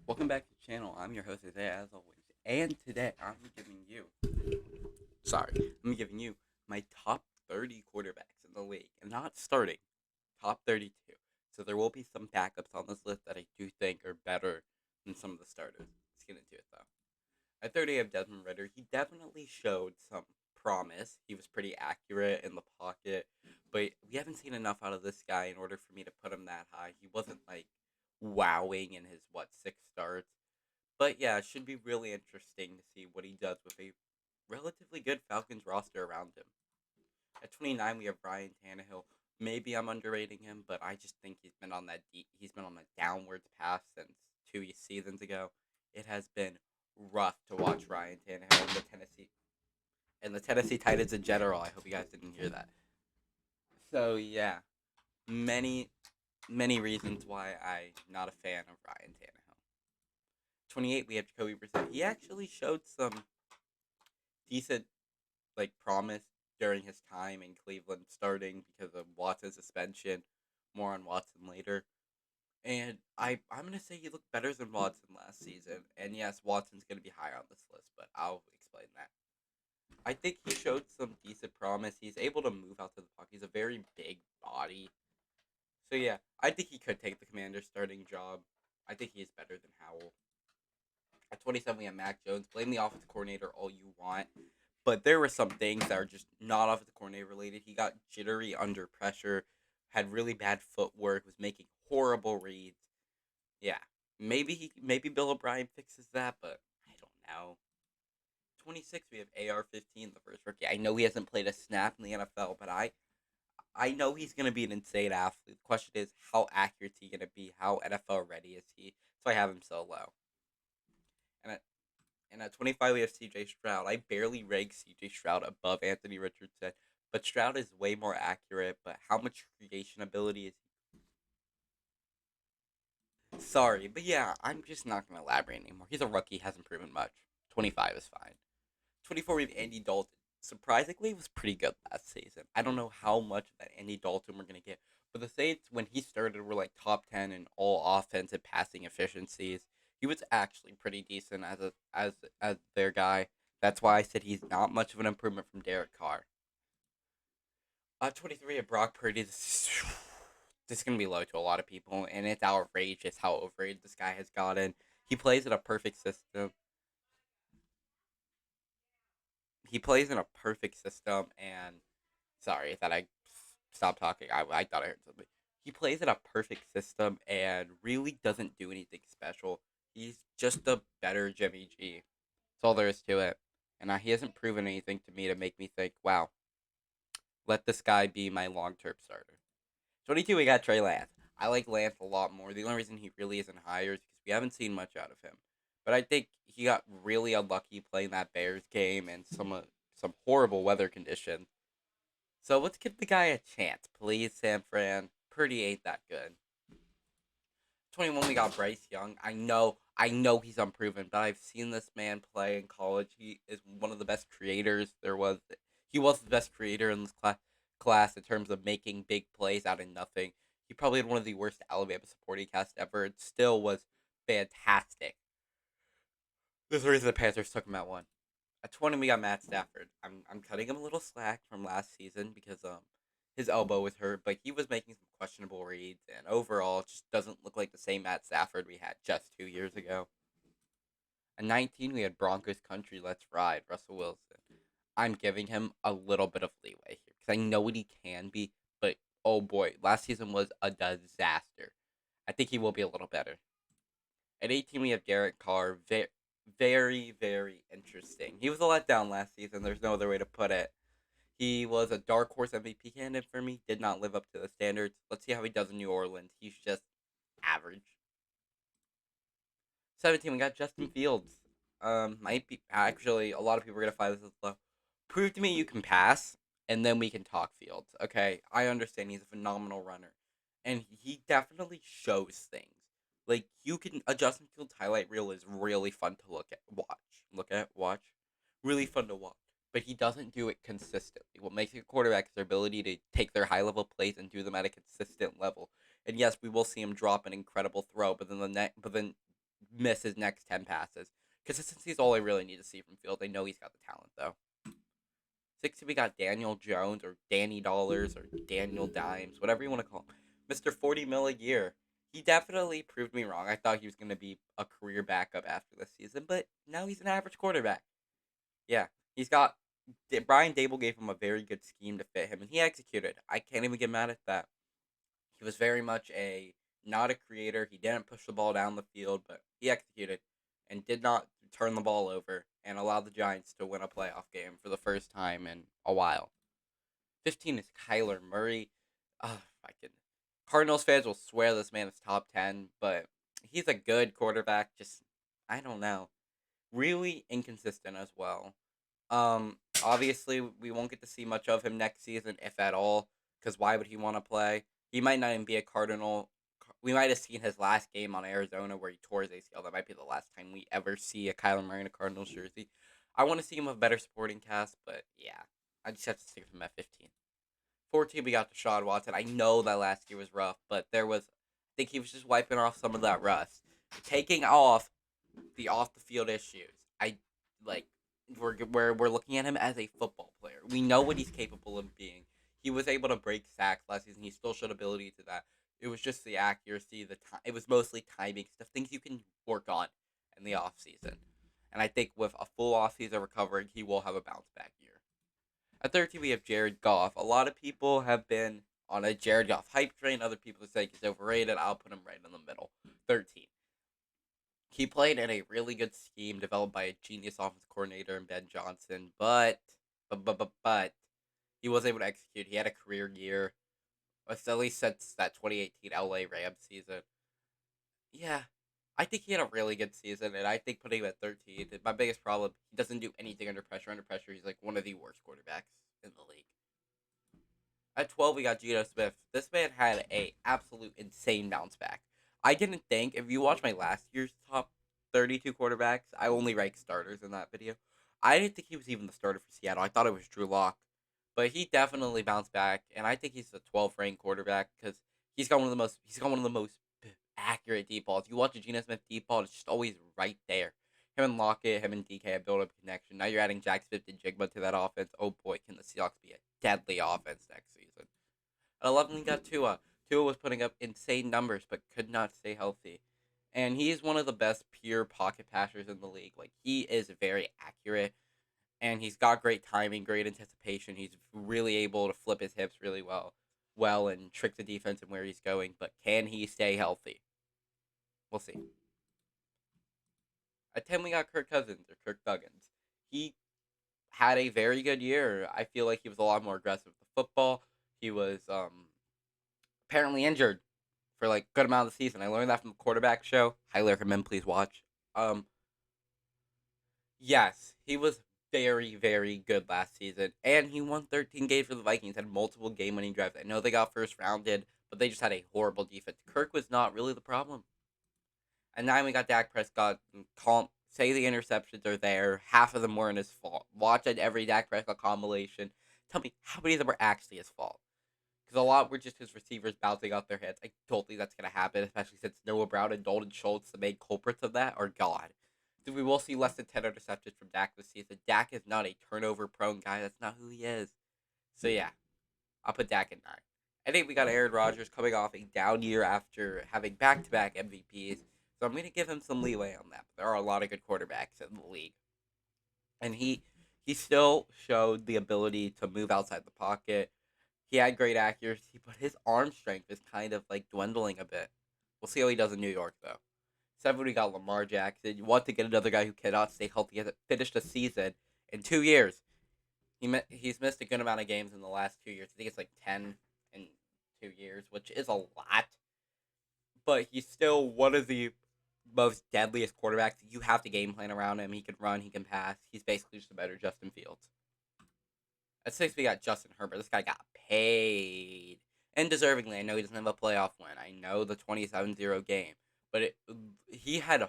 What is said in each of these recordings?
Welcome back to the channel. I'm your host today, as always. And today, I'm giving you my top 30 quarterbacks in the league. And not starting, top 32. So there will be some backups on this list that I do think are better than some of the starters. Let's get into it, though. At 30, I have Desmond Ritter. He definitely showed some promise. He was pretty accurate in the pocket. But we haven't seen enough out of this guy in order for me to put him that high. He wasn't, wowing in his, six starts. But yeah, it should be really interesting to see what he does with a relatively good Falcons roster around him. At 29, we have Ryan Tannehill. Maybe I'm underrating him, but I just think he's been on a downwards path since 2 seasons ago. It has been rough to watch Ryan Tannehill and the Tennessee Titans in general. I hope you guys didn't hear that. So yeah, many many reasons why I'm not a fan of Ryan Tannehill. 28, we have Jacoby Brissett. He actually showed some decent promise during his time in Cleveland, starting because of Watson's suspension. More on Watson later. And I'm gonna say he looked better than Watson last season. And yes, Watson's gonna be higher on this list, but I'll explain that. I think he showed some decent promise. He's able to move out to the pocket. He's a very big body. So yeah, I think he could take the Commander's starting job. I think he's better than Howell. At 27, we have Mac Jones. Blame the offensive coordinator all you want, but there were some things that are just not offensive coordinator related. He got jittery under pressure, had really bad footwork, was making horrible reads. Yeah, maybe Bill O'Brien fixes that, but I don't know. 26, we have AR-15, the first rookie. I know he hasn't played a snap in the NFL, but I know he's gonna be an insane athlete. The question is, how accurate is he gonna be? How NFL ready is he? So I have him so low. And at And at 25, we have CJ Stroud. I barely rank CJ Stroud above Anthony Richardson, but Stroud is way more accurate. But how much creation ability is he? Sorry, but yeah, I'm just not going to elaborate anymore. He's a rookie, hasn't proven much. 25 is fine. 24, we have Andy Dalton. Surprisingly, was pretty good last season. I don't know how much of that Andy Dalton we're going to get. But the Saints, when he started, were like top 10 in all offensive passing efficiencies. He was actually pretty decent as their guy. That's why I said he's not much of an improvement from Derek Carr. 23 at Brock Purdy. This is going to be low to a lot of people, and it's outrageous how overrated this guy has gotten. He plays in a perfect system. He plays in a perfect system, and sorry that I stopped talking. I thought I heard something. He plays in a perfect system and really doesn't do anything special. He's just a better Jimmy G. That's all there is to it. And he hasn't proven anything to me to make me think, wow, let this guy be my long term starter. 22, we got Trey Lance. I like Lance a lot more. The only reason he really isn't higher is because we haven't seen much out of him. But I think he got really unlucky playing that Bears game and some horrible weather conditions. So let's give the guy a chance, please, San Fran. Purdy ain't that good. 21, we got Bryce Young. I know he's unproven, but I've seen this man play in college. He is one of the best creators there was. He was the best creator in this class in terms of making big plays out of nothing. He probably had one of the worst Alabama supporting cast ever. It still was fantastic. There's a reason the Panthers took him at one. At 20, we got Matt Stafford. I'm cutting him a little slack from last season because his elbow was hurt, but he was making some questionable reads, and overall, it just doesn't look like the same Matt Stafford we had just 2 years ago. At 19, we had Broncos country. Let's ride, Russell Wilson. I'm giving him a little bit of leeway here because I know what he can be, but oh boy, last season was a disaster. I think he will be a little better. At 18, we have Derek Carr. Very, very interesting. He was a letdown last season. There's no other way to put it. He was a dark horse MVP candidate for me. Did not live up to the standards. Let's see how he does in New Orleans. He's just average. 17, we got Justin Fields. Might be actually a lot of people are gonna find this as low. Prove to me you can pass, and then we can talk Fields. Okay, I understand he's a phenomenal runner, and he definitely shows things. Like you can a Justin Fields highlight reel is really fun to watch, really fun to watch. But he doesn't do it consistently. What makes a quarterback is their ability to take their high level plays and do them at a consistent level. And yes, we will see him drop an incredible throw, but then miss his next 10 passes. Consistency is all I really need to see from Fields. I know he's got the talent, though. 60, we got Daniel Jones, or Danny Dollars, or Daniel Dimes, whatever you want to call him. Mr. 40 mil a year. He definitely proved me wrong. I thought he was going to be a career backup after this season, but now he's an average quarterback. Yeah, he's got. Brian Dable gave him a very good scheme to fit him, and he executed. I can't even get mad at that. He was very much not a creator. He didn't push the ball down the field, but he executed and did not turn the ball over and allowed the Giants to win a playoff game for the first time in a while. 15 is Kyler Murray. I can. Cardinals fans will swear this man is top 10, but he's a good quarterback. Just, I don't know. Really inconsistent as well. Obviously, we won't get to see much of him next season, if at all, because why would he want to play? He might not even be a Cardinal. We might have seen his last game on Arizona where he tore his ACL. That might be the last time we ever see a Kyler Murray in a Cardinals jersey. I want to see him with a better supporting cast, but yeah, I just have to stick with him at 15. 14, we got Deshaun Watson. I know that last year was rough, but I think he was just wiping off some of that rust. Taking off the field issues. We're looking at him as a football player. We know what he's capable of being. He was able to break sacks last season. He still showed ability to that. It was just the accuracy, the time. It was mostly timing stuff, things you can work on in the off season. And I think with a full off season recovering, he will have a bounce back year. At 13, we have Jared Goff. A lot of people have been on a Jared Goff hype train. Other people say he's overrated. I'll put him right in the middle. 13. He played in a really good scheme developed by a genius offensive coordinator in Ben Johnson, but he was able to execute. He had a career year, at least since that 2018 LA Rams season. Yeah, I think he had a really good season, and I think putting him at 13, my biggest problem, he doesn't do anything under pressure. Under pressure, he's like one of the worst quarterbacks in the league. At 12, we got Geno Smith. This man had a absolute insane bounce back. I didn't think, if you watch my last year's top 32 quarterbacks, I only ranked starters in that video. I didn't think he was even the starter for Seattle. I thought it was Drew Lock. But he definitely bounced back, and I think he's the 12th ranked quarterback because he's got one of the most accurate deep balls. You watch a Geno Smith deep ball, it's just always right there. Him and Lockett, him and DK have built up a connection. Now you're adding Jack Smith and Jigba to that offense. Oh boy, can the Seahawks be a deadly offense next season. At 11, we got Tua. Tua was putting up insane numbers, but could not stay healthy. And he's one of the best pure pocket passers in the league. Like, he is very accurate, and he's got great timing, great anticipation. He's really able to flip his hips really well, and trick the defense and where he's going. But can he stay healthy? We'll see. At 10, we got Kirk Cousins, or Kirk Duggins. He had a very good year. I feel like he was a lot more aggressive with the football. He was apparently injured for like a good amount of the season. I learned that from the quarterback show. Highly recommend, please watch. Yes, he was very, very good last season, and he won 13 games for the Vikings. Had multiple game-winning drives. I know they got first rounded, but they just had a horrible defense. Kirk was not really the problem. And now we got Dak Prescott. Say the interceptions are there. Half of them weren't his fault. Watch every Dak Prescott compilation. Tell me how many of them were actually his fault. Because a lot were just his receivers bouncing off their heads. I don't think that's going to happen, especially since Noah Brown and Dalton Schultz, the main culprits of that, are gone. So we will see less than 10 interceptions from Dak this season. Dak is not a turnover-prone guy. That's not who he is. So yeah, I'll put Dak at 9. I think we got Aaron Rodgers coming off a down year after having back-to-back MVPs. So I'm going to give him some leeway on that. But there are a lot of good quarterbacks in the league. And he still showed the ability to move outside the pocket. He had great accuracy, but his arm strength is kind of like dwindling a bit. We'll see how he does in New York, though. 7, we got Lamar Jackson. You want to get another guy who cannot stay healthy. He hasn't finished a season in 2 years. He's missed a good amount of games in the last 2 years. I think it's like 10 in 2 years, which is a lot. But he's still one of the most deadliest quarterbacks. You have to game plan around him. He can run. He can pass. He's basically just a better Justin Fields. At 6, we got Justin Herbert. This guy got paid. And deservingly. I know he doesn't have a playoff win. I know the 27-0 game. But he had,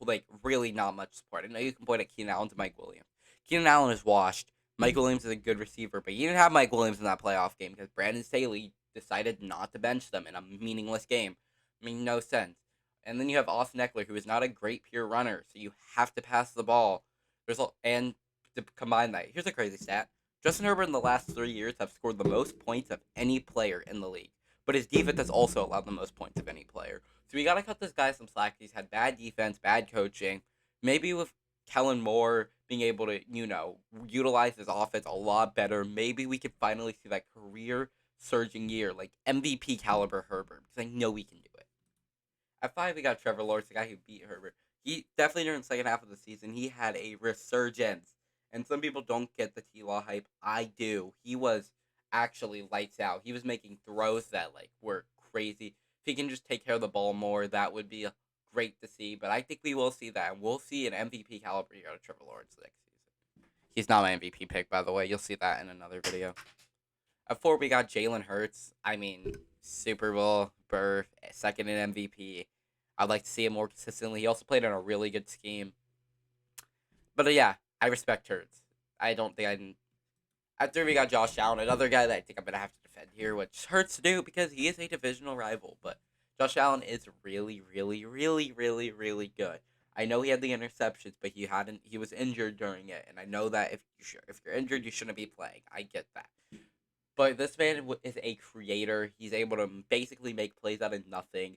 like, really not much support. I know you can point at Keenan Allen to Mike Williams. Keenan Allen is washed. Mike Williams is a good receiver. But you didn't have Mike Williams in that playoff game because Brandon Staley decided not to bench them in a meaningless game. I mean, no sense. And then you have Austin Eckler, who is not a great pure runner, so you have to pass the ball. And to combine that, here's a crazy stat: Justin Herbert in the last 3 years have scored the most points of any player in the league, but his defense has also allowed the most points of any player. So we gotta cut this guy some slack. He's had bad defense, bad coaching. Maybe with Kellen Moore being able to, utilize his offense a lot better, maybe we could finally see that career surging year, like MVP caliber Herbert, because I know we can do it. At 5, we got Trevor Lawrence, the guy who beat Herbert. He definitely during the second half of the season, he had a resurgence. And some people don't get the T Law hype. I do. He was actually lights out. He was making throws that were crazy. If he can just take care of the ball more, that would be great to see. But I think we will see that. And we'll see an MVP caliber year out of Trevor Lawrence next season. He's not my MVP pick, by the way. You'll see that in another video. At 4, we got Jalen Hurts. I mean, Super Bowl berth, second in MVP. I'd like to see him more consistently. He also played in a really good scheme. But yeah, I respect Hurts. I don't think I can. At 3, we got Josh Allen, another guy that I think I'm going to have to defend here, which hurts to do because he is a divisional rival. But Josh Allen is really, really, really, really, really good. I know he had the interceptions, but he was injured during it, and I know that if you're injured, you shouldn't be playing. I get that. But this man is a creator. He's able to basically make plays out of nothing.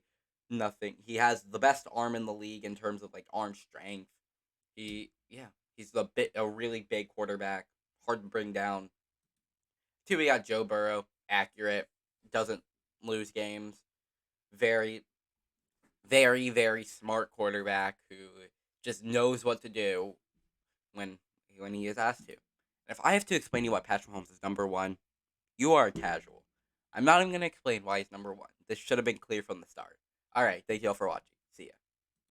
Nothing. He has the best arm in the league in terms of arm strength. Yeah, he's a really big quarterback, hard to bring down. 2, we got Joe Burrow, accurate, doesn't lose games. Very, very, very smart quarterback who just knows what to do when he is asked to. And if I have to explain to you why Patrick Mahomes is number one, you are a casual. I'm not even going to explain why he's number one. This should have been clear from the start. All right, thank you all for watching.